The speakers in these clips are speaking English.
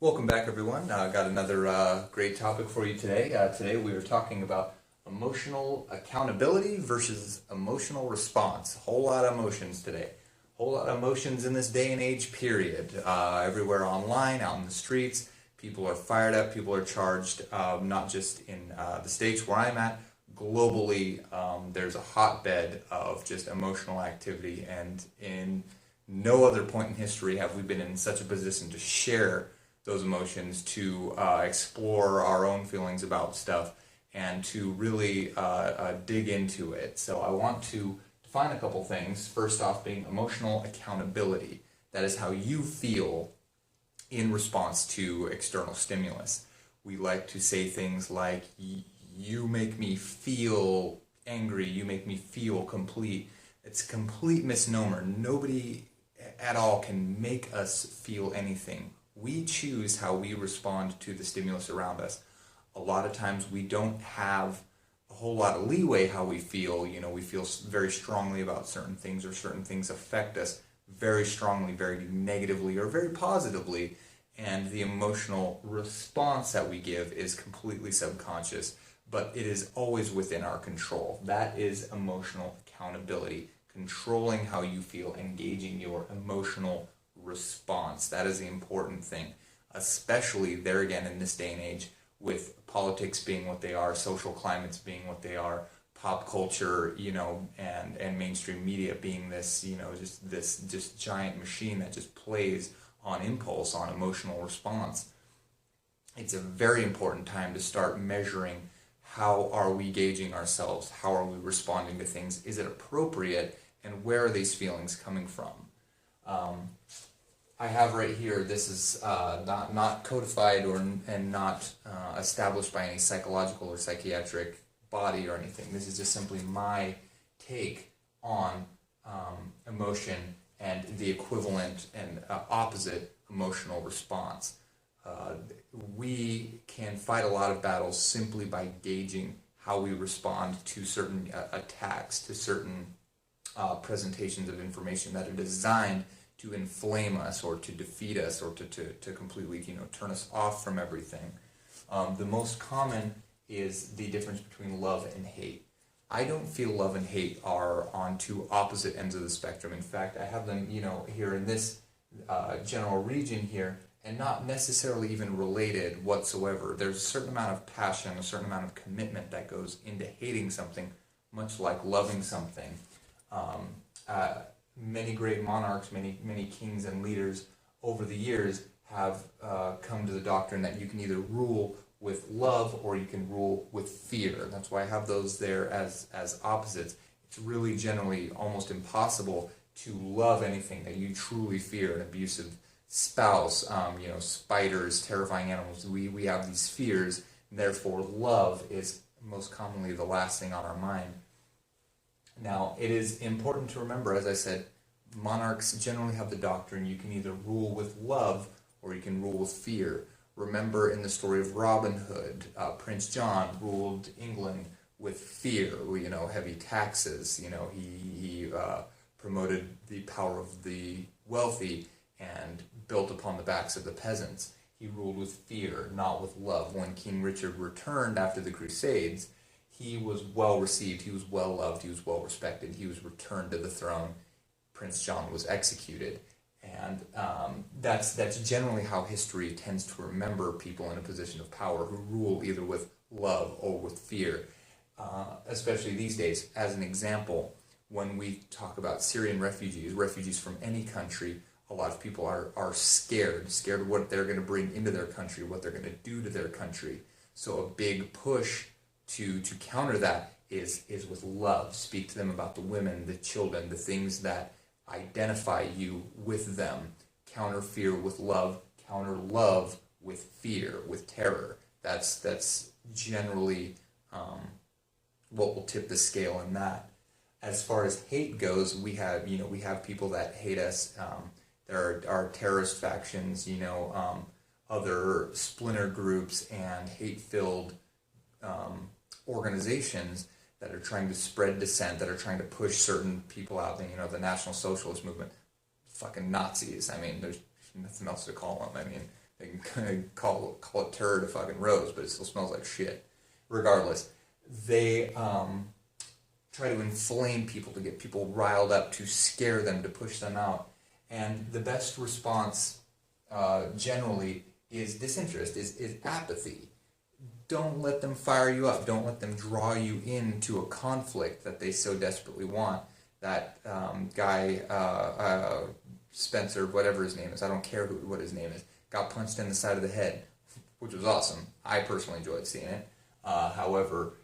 Welcome back, everyone. Got another great topic for you today. Today we are talking about emotional accountability versus emotional response. A whole lot of emotions today. A whole lot of emotions in this day and age, period. Everywhere online, out in the streets, people are fired up, people are charged, not just in the States where I'm at. Globally, there's a hotbed of just emotional activity, and in no other point in history have we been in such a position to share those emotions, to explore our own feelings about stuff, and to really dig into it. So I want to define a couple things. First off, being emotional accountability. That is how you feel in response to external stimulus. We like to say things like, you make me feel angry, you make me feel complete. It's a complete misnomer. Nobody at all can make us feel anything. We choose how we respond to the stimulus around us. A lot of times we don't have a whole lot of leeway how we feel. You know, we feel very strongly about certain things, or certain things affect us very strongly, very negatively, or very positively. And the emotional response that we give is completely subconscious, but it is always within our control. That is emotional accountability. Controlling how you feel, engaging your emotional response. That is the important thing, especially there again in this day and age, with politics being what they are, social climates being what they are, pop culture, and mainstream media being this, just giant machine that just plays on impulse, on emotional response. It's a very important time to start measuring, how are we gauging ourselves? How are we responding to things? Is it appropriate? And where are these feelings coming from? I have right here, this is not codified and not established by any psychological or psychiatric body or anything. This is just simply my take on emotion and the equivalent and opposite emotional response. We can fight a lot of battles simply by gauging how we respond to certain attacks, to certain presentations of information that are designed to inflame us, or to defeat us, or to completely turn us off from everything. The most common is the difference between love and hate. I don't feel love and hate are on two opposite ends of the spectrum. In fact, I have them here in this general region here, and not necessarily even related whatsoever. There's a certain amount of passion, a certain amount of commitment that goes into hating something, much like loving something. Many great monarchs, many kings and leaders over the years have come to the doctrine that you can either rule with love or you can rule with fear. That's why I have those there as opposites. It's really generally almost impossible to love anything that you truly fear. An abusive spouse, spiders, terrifying animals. We have these fears, and therefore love is most commonly the last thing on our mind. Now, it is important to remember, as I said, monarchs generally have the doctrine you can either rule with love or you can rule with fear. Remember in the story of Robin Hood, Prince John ruled England with fear, heavy taxes. He promoted the power of the wealthy and built upon the backs of the peasants. He ruled with fear, not with love. When King Richard returned after the Crusades, he was well received, he was well loved, he was well respected, he was returned to the throne. Prince John was executed. And that's generally how history tends to remember people in a position of power who rule either with love or with fear. Especially these days, as an example, when we talk about Syrian refugees from any country, a lot of people are scared of what they're going to bring into their country, what they're going to do to their country. So a big push to counter that is with love. Speak to them about the women, the children, the things that identify you with them. Counter fear with love, counter love with fear, with terror. That's generally what will tip the scale in that. As far as hate goes, we have people that hate us. There are terrorist factions, other splinter groups and hate-filled organizations that are trying to spread dissent, that are trying to push certain people out. The National Socialist movement, fucking Nazis. I mean, there's nothing else to call them. I mean, They can call it turd a fucking rose, but it still smells like shit. Regardless, they try to inflame people, to get people riled up, to scare them, to push them out. And the best response generally is disinterest, is apathy. Don't let them fire you up. Don't let them draw you into a conflict that they so desperately want. That guy, Spencer, whatever his name is, I don't care what his name is, got punched in the side of the head, which was awesome. I personally enjoyed seeing it. However,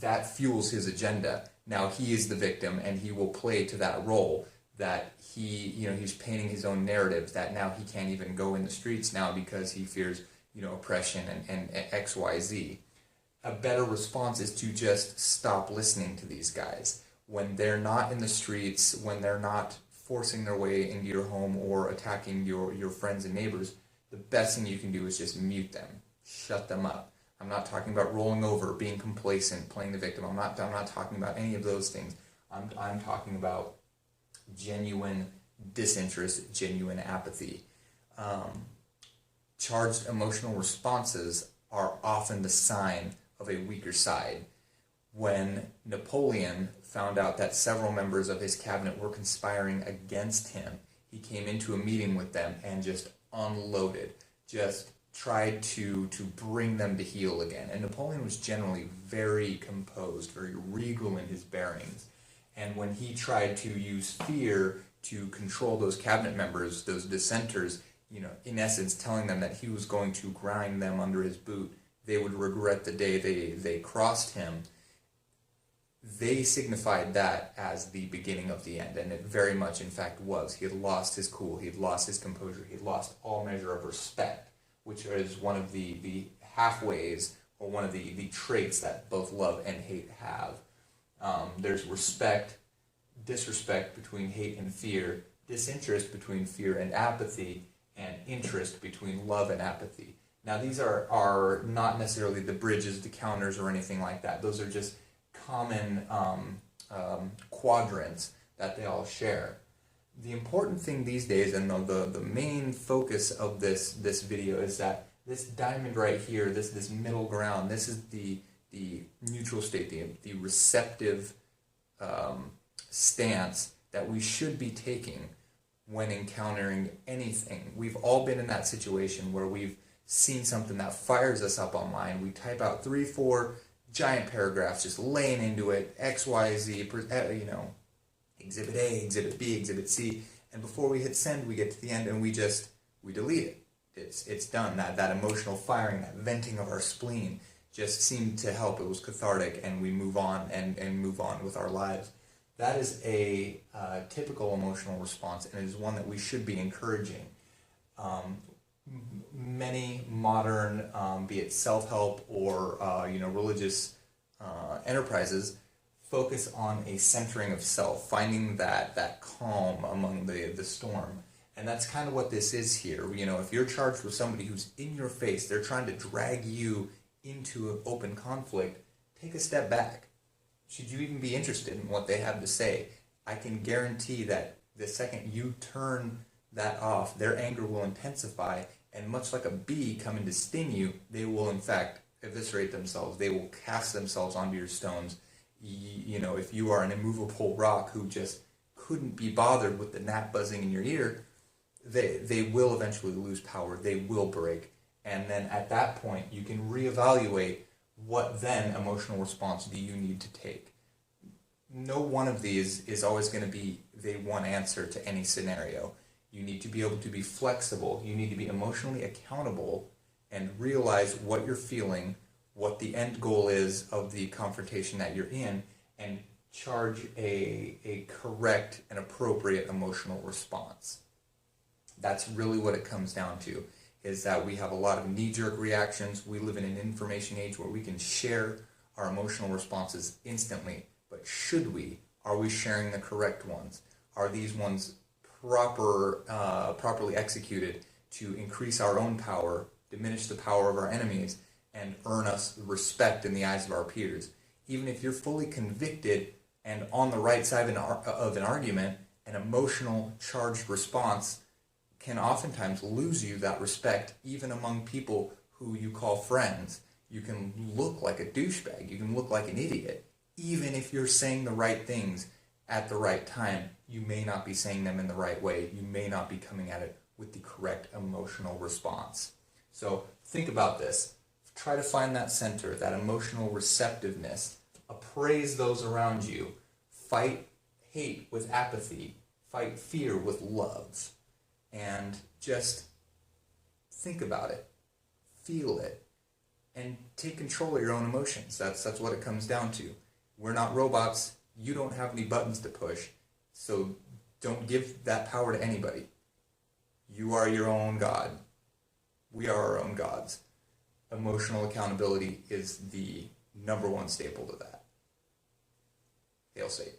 that fuels his agenda. Now he is the victim, and he will play to that role. That he's painting his own narrative. That now he can't even go in the streets now because he fears, oppression and X, Y, Z. A better response is to just stop listening to these guys when they're not in the streets, when they're not forcing their way into your home or attacking your friends and neighbors. The best thing you can do is just mute them, shut them up. I'm not talking about rolling over, being complacent, playing the victim. I'm not talking about any of those things. I'm talking about genuine disinterest, genuine apathy. Charged emotional responses are often the sign of a weaker side. When Napoleon found out that several members of his cabinet were conspiring against him, he came into a meeting with them and just unloaded, just tried to bring them to heel again. And Napoleon was generally very composed, very regal in his bearings. And when he tried to use fear to control those cabinet members, those dissenters, in essence telling them that he was going to grind them under his boot, they would regret the day they crossed him. They signified that as the beginning of the end, and it very much, in fact, was. He had lost his cool, he had lost his composure, he had lost all measure of respect, which is one of the halfways, or one of the traits that both love and hate have. There's respect, disrespect between hate and fear, disinterest between fear and apathy, and interest between love and apathy. Now these are not necessarily the bridges, the counters, or anything like that. Those are just common quadrants that they all share. The important thing these days, and the main focus of this video, is that this diamond right here, this middle ground, this is the neutral state, the receptive stance that we should be taking when encountering anything. We've all been in that situation where we've seen something that fires us up online. We type out 3-4 giant paragraphs, just laying into it, X, Y, Z, Exhibit A, Exhibit B, Exhibit C, and before we hit send, we get to the end and we delete it. It's done. That emotional firing, that venting of our spleen just seemed to help. It was cathartic, and we move on and move on with our lives. That is a typical emotional response, and it is one that we should be encouraging. Many modern, be it self-help or religious enterprises, focus on a centering of self, finding that calm among the storm. And that's kind of what this is here. If you're charged with somebody who's in your face, they're trying to drag you into an open conflict, take a step back. Should you even be interested in what they have to say? I can guarantee that the second you turn that off, their anger will intensify, and much like a bee coming to sting you, they will in fact eviscerate themselves. They will cast themselves onto your stones. If you are an immovable rock who just couldn't be bothered with the gnat buzzing in your ear, they will eventually lose power. They will break. And then at that point, you can reevaluate what then emotional response do you need to take. No one of these is always going to be the one answer to any scenario. You need to be able to be flexible. You need to be emotionally accountable and realize what you're feeling, what the end goal is of the confrontation that you're in, and charge a correct and appropriate emotional response. That's really what it comes down to, is that we have a lot of knee-jerk reactions. We live in an information age where we can share our emotional responses instantly. But should we? Are we sharing the correct ones? Are these ones properly executed to increase our own power, diminish the power of our enemies, and earn us respect in the eyes of our peers? Even if you're fully convicted and on the right side of an argument, an emotional charged response can oftentimes lose you that respect, even among people who you call friends. You can look like a douchebag. You can look like an idiot. Even if you're saying the right things at the right time, you may not be saying them in the right way. You may not be coming at it with the correct emotional response. So think about this. Try to find that center, that emotional receptiveness. Appraise those around you. Fight hate with apathy. Fight fear with love. And just think about it. Feel it. And take control of your own emotions. That's what it comes down to. We're not robots. You don't have any buttons to push. So don't give that power to anybody. You are your own God. We are our own gods. Emotional accountability is the #1 staple to that. Hail Satan.